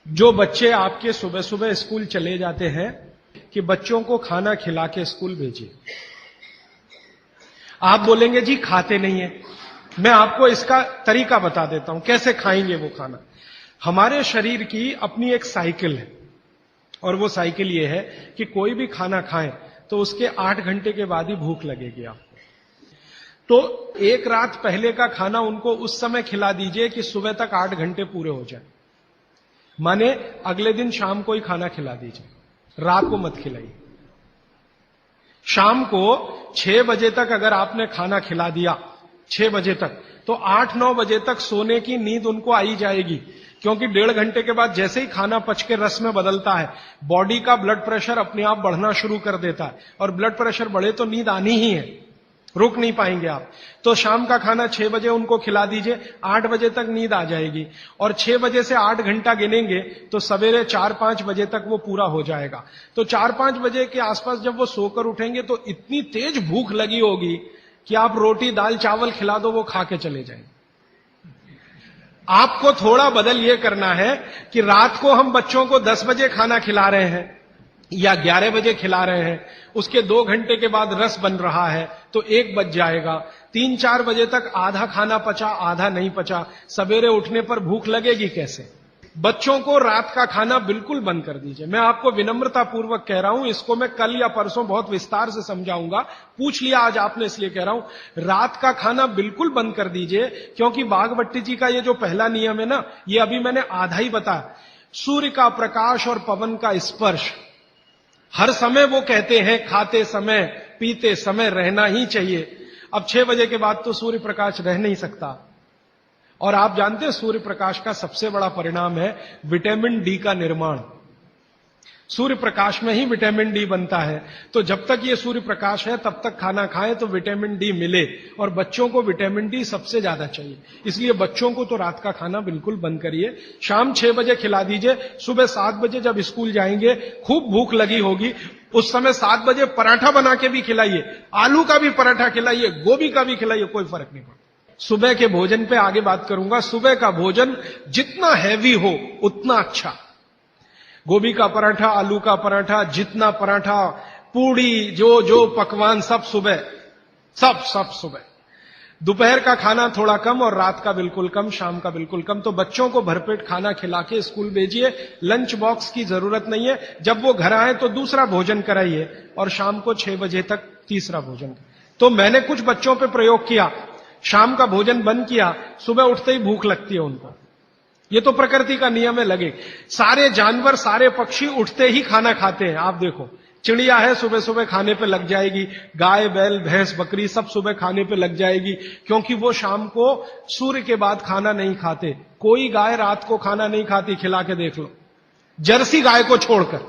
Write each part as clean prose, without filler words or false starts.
जो बच्चे आपके सुबह सुबह स्कूल चले जाते हैं कि बच्चों को खाना खिला के स्कूल भेजिए। आप बोलेंगे जी खाते नहीं है। मैं आपको इसका तरीका बता देता हूं कैसे खाएंगे वो खाना। हमारे शरीर की अपनी एक साइकिल है और वो साइकिल ये है कि कोई भी खाना खाएं तो उसके 8 घंटे के बाद ही भूख लगेगी आपको। तो एक रात पहले का खाना उनको उस समय खिला दीजिए कि सुबह तक 8 घंटे पूरे हो जाए। माने अगले दिन शाम को ही खाना खिला दीजिए, रात को मत खिलाइए। शाम को 6 बजे तक अगर आपने खाना खिला दिया 6 बजे तक, तो 8-9 बजे तक सोने की नींद उनको आई जाएगी, क्योंकि 1.5 घंटे के बाद जैसे ही खाना पच के रस में बदलता है बॉडी का ब्लड प्रेशर अपने आप बढ़ना शुरू कर देता है, और ब्लड प्रेशर बढ़े तो नींद आनी ही है, रुक नहीं पाएंगे आप। तो शाम का खाना 6 बजे उनको खिला दीजिए, 8 बजे तक नींद आ जाएगी, और 6 बजे से 8 घंटा गिनेंगे तो सवेरे 4-5 बजे तक वो पूरा हो जाएगा। तो 4-5 बजे के आसपास जब वो सोकर उठेंगे तो इतनी तेज भूख लगी होगी कि आप रोटी दाल चावल खिला दो वो खा के चले जाएंगे। आपको थोड़ा बदल ये करना है कि रात को हम बच्चों को 10 बजे खाना खिला रहे हैं या 11 बजे खिला रहे हैं, उसके 2 घंटे के बाद रस बन रहा है तो 1 बज जाएगा। 3-4 बजे तक आधा खाना पचा आधा नहीं पचा, सवेरे उठने पर भूख लगेगी कैसे। बच्चों को रात का खाना बिल्कुल बंद कर दीजिए। मैं आपको विनम्रता पूर्वक कह रहा हूं, इसको मैं कल या परसों बहुत विस्तार से समझाऊंगा, पूछ लिया आज आपने इसलिए कह रहा हूं। रात का खाना बिल्कुल बंद कर दीजिए, क्योंकि बागभट्टी जी का ये जो पहला नियम है ना, ये अभी मैंने आधा ही बताया। सूर्य का प्रकाश और पवन का स्पर्श हर समय वो कहते हैं खाते समय पीते समय रहना ही चाहिए। अब 6 बजे के बाद तो सूर्य प्रकाश रह नहीं सकता, और आप जानते हैं सूर्य प्रकाश का सबसे बड़ा परिणाम है विटामिन डी का निर्माण। सूर्य प्रकाश में ही विटामिन डी बनता है, तो जब तक ये सूर्य प्रकाश है तब तक खाना खाएं तो विटामिन डी मिले, और बच्चों को विटामिन डी सबसे ज्यादा चाहिए। इसलिए बच्चों को तो रात का खाना बिल्कुल बंद करिए, शाम 6 बजे खिला दीजिए। सुबह 7 बजे जब स्कूल जाएंगे खूब भूख लगी होगी, उस समय 7 बजे पराठा बना के भी खिलाइए, आलू का भी पराठा खिलाइए, गोभी का भी खिलाइए, कोई फर्क नहीं पड़ता। सुबह के भोजन पे आगे बात करूंगा। सुबह का भोजन जितना हैवी हो उतना अच्छा। गोभी का पराठा, आलू का पराठा, जितना पराठा, पूड़ी, जो पकवान सब सुबह, सब सुबह। दोपहर का खाना थोड़ा कम और रात का बिल्कुल कम, शाम का बिल्कुल कम। तो बच्चों को भरपेट खाना खिला के स्कूल भेजिए। लंच बॉक्स की जरूरत नहीं है। जब वो घर आए तो दूसरा भोजन कराइए, और शाम को 6 बजे तक तीसरा भोजन। तो मैंने कुछ बच्चों पे प्रयोग किया, शाम का भोजन बंद किया, सुबह उठते ही भूख लगती है उनको। ये तो प्रकृति का नियम है, लगे। सारे जानवर सारे पक्षी उठते ही खाना खाते हैं। आप देखो, चिड़िया है सुबह सुबह खाने पे लग जाएगी, गाय बैल भैंस बकरी सब सुबह खाने पे लग जाएगी, क्योंकि वो शाम को सूर्य के बाद खाना नहीं खाते। कोई गाय रात को खाना नहीं खाती, खिला के देख लो, जर्सी गाय को छोड़कर।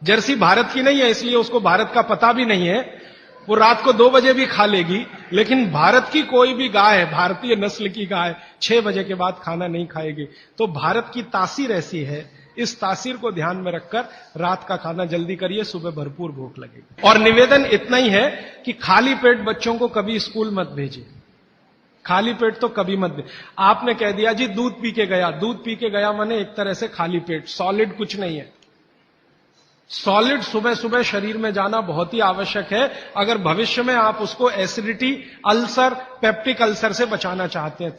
जर्सी भारत की नहीं है इसलिए उसको भारत का पता भी नहीं है, वो रात को 2 बजे भी खा लेगी, लेकिन भारत की कोई भी गाय, भारतीय नस्ल की गाय 6 बजे के बाद खाना नहीं खाएगी। तो भारत की तासीर ऐसी है, इस तासीर को ध्यान में रखकर रात का खाना जल्दी करिए, सुबह भरपूर भूख लगेगी। और निवेदन इतना ही है कि खाली पेट बच्चों को कभी स्कूल मत भेजिए। खाली पेट तो कभी मत भेजिए। आपने कह दिया जी दूध पी के गया, दूध पी के गया माने एक तरह से खाली पेट, सॉलिड कुछ नहीं है। सॉलिड सुबह सुबह शरीर में जाना बहुत ही आवश्यक है, अगर भविष्य में आप उसको एसिडिटी, अल्सर, पेप्टिक अल्सर से बचाना चाहते हैं।